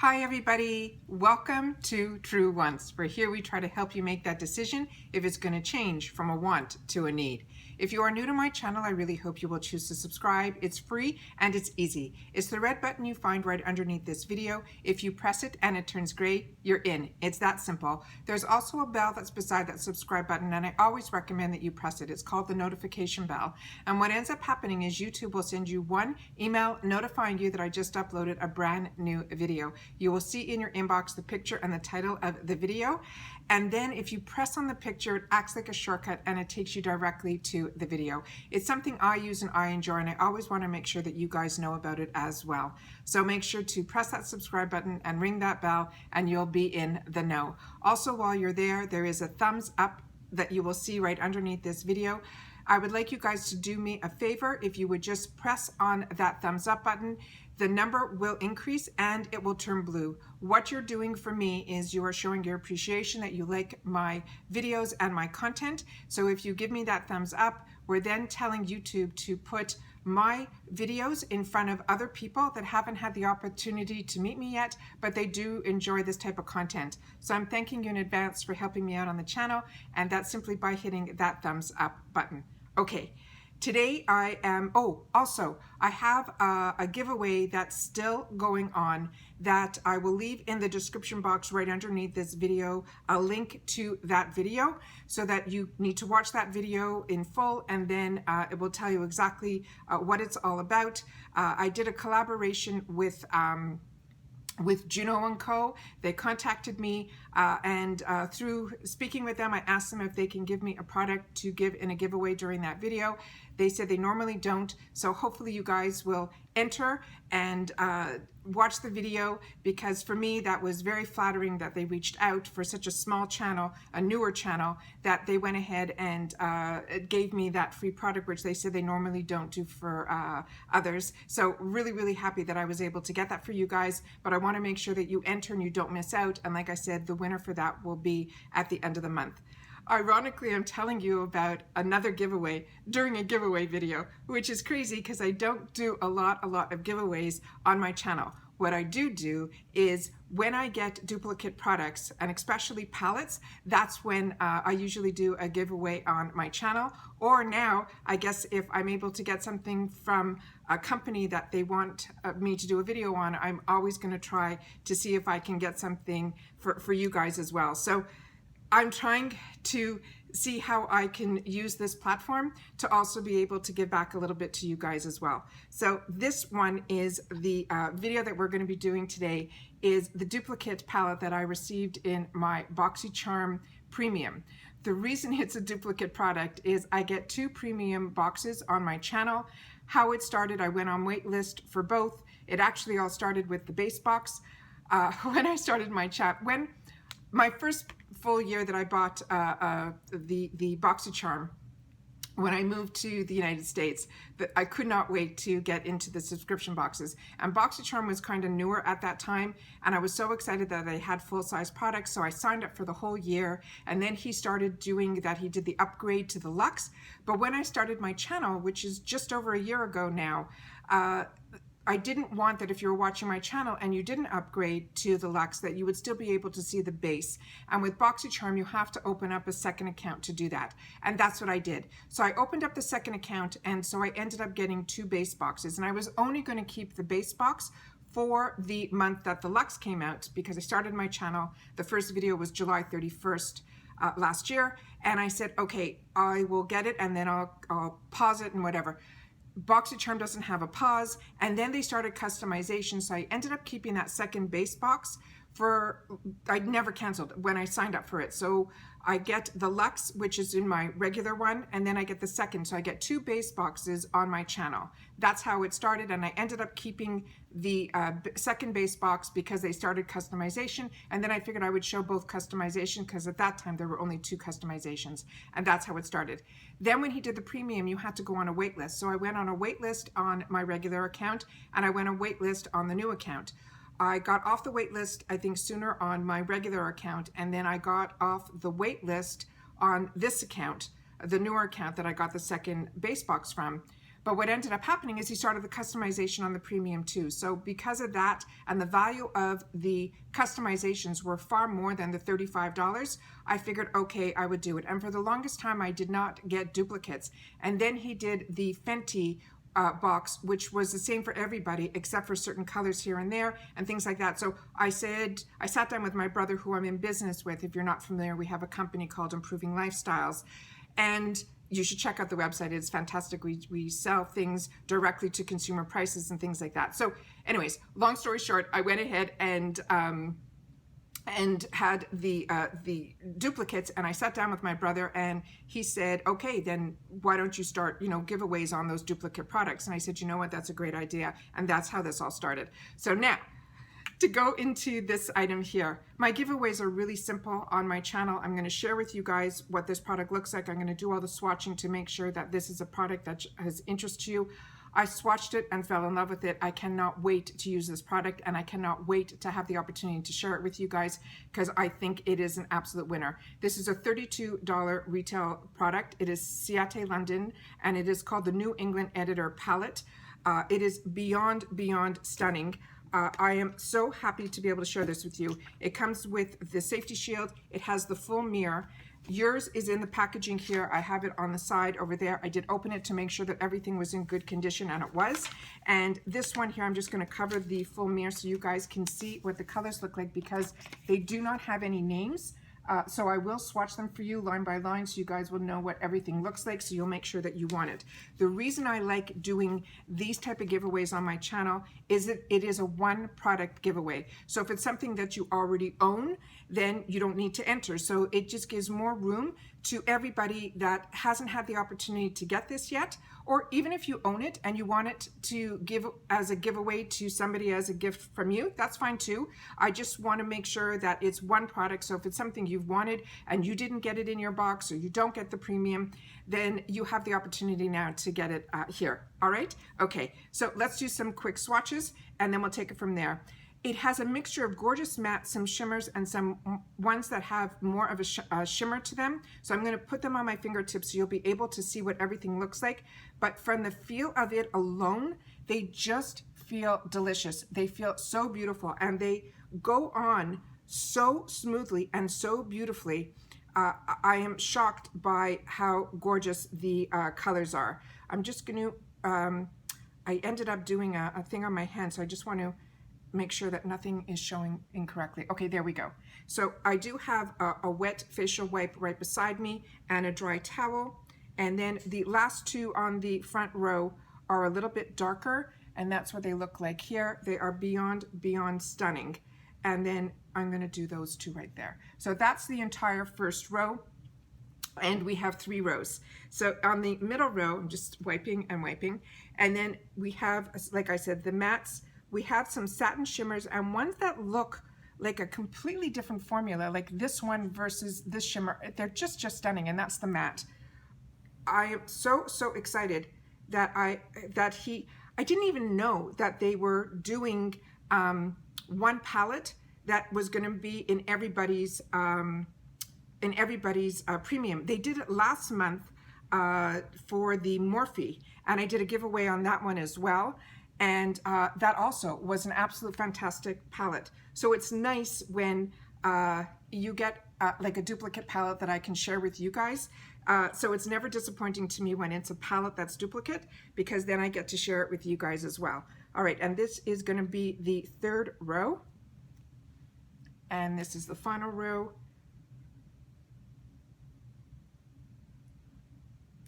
Hi everybody, welcome to True Wants, where here we try to help you make that decision if it's going to change from a want to a need. If you are new to my channel, I really hope you will choose to subscribe. It's free and it's easy. It's the red button you find right underneath this video. If you press it and it turns gray, you're in. It's that simple. There's also a bell that's beside that subscribe button, and I always recommend that you press it. It's called the notification bell. And what ends up happening is YouTube will send you one email notifying you that I just uploaded a brand new video. You will see in your inbox the picture and the title of the video. And then if you press on the picture, it acts like a shortcut and it takes you directly to the video. It's something I use and I enjoy, and I always want to make sure that you guys know about it as well. So make sure to press that subscribe button and ring that bell and you'll be in the know. Also, while you're there, there is a thumbs up that you will see right underneath this video. I would like you guys to do me a favor. If you would just press on that thumbs up button, the number will increase and it will turn blue. What you're doing for me is you are showing your appreciation that you like my videos and my content. So if you give me that thumbs up, we're then telling YouTube to put my videos in front of other people that haven't had the opportunity to meet me yet, but they do enjoy this type of content. So I'm thanking you in advance for helping me out on the channel, and that's simply by hitting that thumbs up button. Okay. Today I am, also I have a giveaway that's still going on that I will leave in the description box right underneath this video, a link to that video so that you need to watch that video in full, and then it will tell you exactly what it's all about. I did a collaboration with Juno and Co. They contacted me and through speaking with them, I asked them if they can give me a product to give in a giveaway during that video. They said they normally don't, so hopefully you guys will enter and watch the video, because for me that was very flattering that they reached out for such a small channel, a newer channel, that they went ahead and gave me that free product, which they said they normally don't do for others. So really happy that I was able to get that for you guys, but I want to make sure that you enter and you don't miss out. And like I said, the winner for that will be at the end of the month. Ironically, I'm telling you about another giveaway during a giveaway video, which is crazy because I don't do a lot of giveaways on my channel. What I do is when I get duplicate products, and especially palettes, that's when I usually do a giveaway on my channel. Or now, I guess if I'm able to get something from a company that they want me to do a video on, I'm always going to try to see if I can get something for you guys as well. So I'm trying to see how I can use this platform to also be able to give back a little bit to you guys as well. So this one is the video that we're going to be doing today is the duplicate palette that I received in my Boxycharm Premium. The reason it's a duplicate product is I get 2 premium boxes on my channel. How it started, I went on waitlist for both. It actually all started with the base box. When I started my when my first full year that I bought the Boxycharm, when I moved to the United States, that I could not wait to get into the subscription boxes. And Boxycharm was kind of newer at that time, and I was so excited that they had full-size products, so I signed up for the whole year. And then he started doing that, he did the upgrade to the Luxe. But when I started my channel, which is just over a year ago now, I didn't want that if you were watching my channel and you didn't upgrade to the Luxe, that you would still be able to see the base. And with Boxycharm, you have to open up a second account to do that. And that's what I did. So I opened up the second account, and so I ended up getting 2 base boxes. And I was only going to keep the base box for the month that the Luxe came out, because I started my channel. The first video was July 31st. Last year, and I said, okay, I will get it and then I'll pause it and whatever. Boxycharm doesn't have a pause, and then they started customization, so I ended up keeping that second base box for, I never canceled when I signed up for it. So I get the Luxe, which is in my regular one, and then I get the second, so I get 2 base boxes on my channel. That's how it started, and I ended up keeping the second base box because they started customization, and then I figured I would show both customization because at that time there were only 2 customizations, and that's how it started. Then when he did the premium, you had to go on a wait list. So I went on a wait list on my regular account, and I went on a wait list on the new account. I got off the wait list, I think, sooner on my regular account, and then I got off the wait list on this account, the newer account that I got the second base box from. But what ended up happening is he started the customization on the premium too. So because of that, and the value of the customizations were far more than the $35, I figured, okay, I would do it. And for the longest time, I did not get duplicates. And then he did the Fenty box, which was the same for everybody except for certain colors here and there and things like that. So I sat down with my brother, who I'm in business with. If you're not familiar, we have a company called Improving Lifestyles, and you should check out the website. It's fantastic. We sell things directly to consumer prices and things like that. So anyways, long story short, I went ahead and had the duplicates, and I sat down with my brother, and he said, okay, then why don't you start, giveaways on those duplicate products? And I said, you know what, that's a great idea. And that's how this all started. So now, to go into this item here, my giveaways are really simple on my channel. I'm going to share with you guys what this product looks like. I'm going to do all the swatching to make sure that this is a product that has interest to you. I swatched it and fell in love with it. I cannot wait to use this product, and I cannot wait to have the opportunity to share it with you guys, because I think it is an absolute winner. This is a $32 retail product. It is Ciate London, and it is called the New England Editor Palette. It is beyond stunning. I am so happy to be able to share this with you. It comes with the safety shield. It has the full mirror. Yours is in the packaging here. I have it on the side over there. I did open it to make sure that everything was in good condition, and it was. And this one here, I'm just going to cover the full mirror so you guys can see what the colors look like, because they do not have any names. So I will swatch them for you line by line so you guys will know what everything looks like, so you'll make sure that you want it. The reason I like doing these type of giveaways on my channel is that it is a one product giveaway. So if it's something that you already own, then you don't need to enter. So it just gives more room to everybody that hasn't had the opportunity to get this yet, or even if you own it and you want it to give as a giveaway to somebody as a gift from you, that's fine too. I just want to make sure that it's one product. So if it's something you've wanted and you didn't get it in your box, or you don't get the premium, then you have the opportunity now to get it here. All right? Okay, so let's do some quick swatches, and then we'll take it from there. It has a mixture of gorgeous matte, some shimmers, and some ones that have more of a shimmer to them. So I'm going to put them on my fingertips so you'll be able to see what everything looks like. But from the feel of it alone, they just feel delicious. They feel so beautiful, and they go on so smoothly and so beautifully. I am shocked by how gorgeous the colors are. I'm just going to, I ended up doing a thing on my hand, so I just want to make sure that nothing is showing incorrectly. Okay, there we go. So I do have a wet facial wipe right beside me and a dry towel. And then the last two on the front row are a little bit darker, and that's what they look like here. They are beyond stunning. And then I'm gonna do those two right there. So that's the entire first row. And we have 3 rows. So on the middle row, I'm just wiping and wiping. And then we have, like I said, the mattes. We have some satin shimmers and ones that look like a completely different formula, like this one versus this shimmer. They're just stunning, and that's the matte. I am so excited that I didn't even know that they were doing one palette that was going to be in everybody's premium. They did it last month for the Morphe, and I did a giveaway on that one as well. And that also was an absolute fantastic palette. So it's nice when you get like a duplicate palette that I can share with you guys. So it's never disappointing to me when it's a palette that's duplicate, because then I get to share it with you guys as well. All right, and this is going to be the 3rd row. And this is the final row.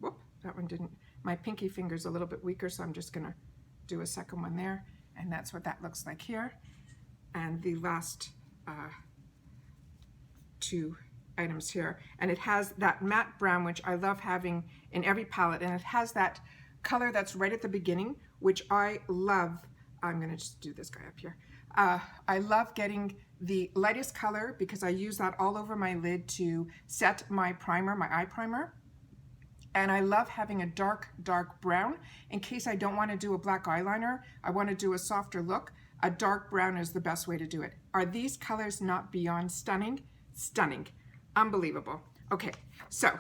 Whoop, that one didn't. My pinky finger's a little bit weaker, so I'm just going to do a second one there, and that's what that looks like here. And the last 2 items here, and it has that matte brown, which I love having in every palette, and it has that color that's right at the beginning, which I love. I'm gonna just do this guy up here. I love getting the lightest color because I use that all over my lid to set my primer, my eye primer. And I love having a dark brown in case I don't want to do a black eyeliner. I want to do a softer look. A dark brown is the best way to do it. Are these colors not beyond stunning? Stunning. Unbelievable. Okay, so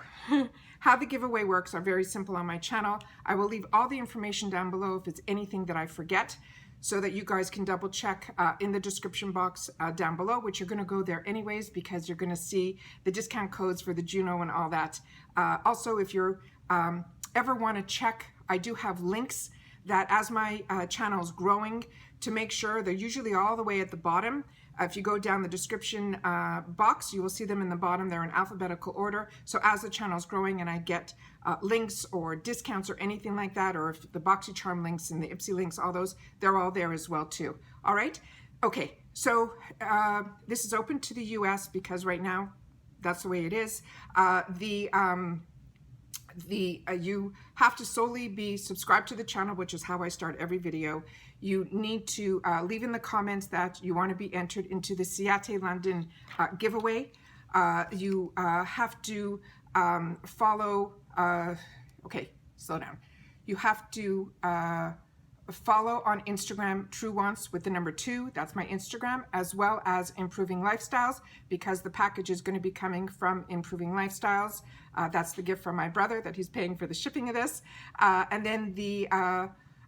how the giveaway works are very simple on my channel. I will leave all the information down below if it's anything that I forget, so that you guys can double check in the description box down below, which you're gonna go there anyways because you're gonna see the discount codes for the Juno and all that. Also, if you're ever wanna check, I do have links that as my channel is growing, to make sure they're usually all the way at the bottom. If you go down the description box, you will see them in the bottom. They're in alphabetical order. So as the channel is growing and I get links or discounts or anything like that, or if the Boxycharm links and the Ipsy links, all those, they're all there as well too. All right? Okay, so this is open to the US because right now, that's the way it is. You have to solely be subscribed to the channel, which is how I start every video. You need to leave in the comments that you want to be entered into the Ciate London giveaway. You have to follow, okay, slow down. You have to follow on Instagram True Wants with the number 2. That's my Instagram, as well as Improving Lifestyles, because the package is going to be coming from Improving Lifestyles. That's the gift from my brother that he's paying for the shipping of this. And then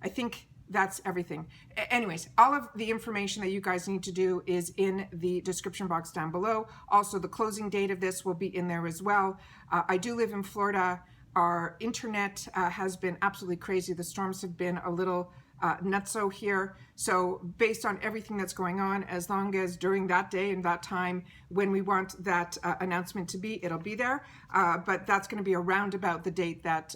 I think that's everything. Anyways, all of the information that you guys need to do is in the description box down below. Also, the closing date of this will be in there as well. I do live in Florida. Our internet has been absolutely crazy. The storms have been a little nutso here. So based on everything that's going on, as long as during that day and that time when we want that announcement to be, it'll be there. But that's going to be around about the date that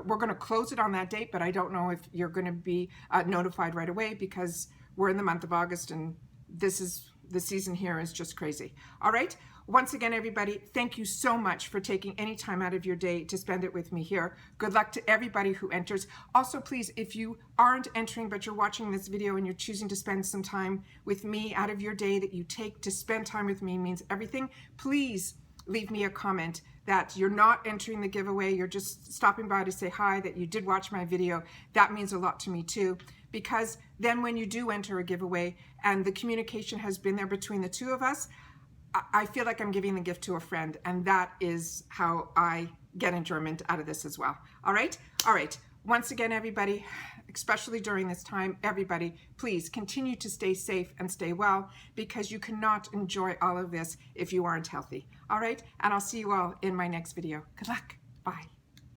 we're going to close it on that date. But I don't know if you're going to be notified right away because we're in the month of August and this is the season here is just crazy. All right. Once again, everybody, thank you so much for taking any time out of your day to spend it with me here. Good luck to everybody who enters. Also, please, if you aren't entering, but you're watching this video and you're choosing to spend some time with me out of your day that you take to spend time with me means everything, please leave me a comment that you're not entering the giveaway, you're just stopping by to say hi, that you did watch my video. That means a lot to me too, because then when you do enter a giveaway and the communication has been there between the two of us, I feel like I'm giving the gift to a friend, and that is how I get enjoyment out of this as well. All right? All right. Once again, everybody, especially during this time, everybody, please continue to stay safe and stay well, because you cannot enjoy all of this if you aren't healthy. All right? And I'll see you all in my next video. Good luck. Bye.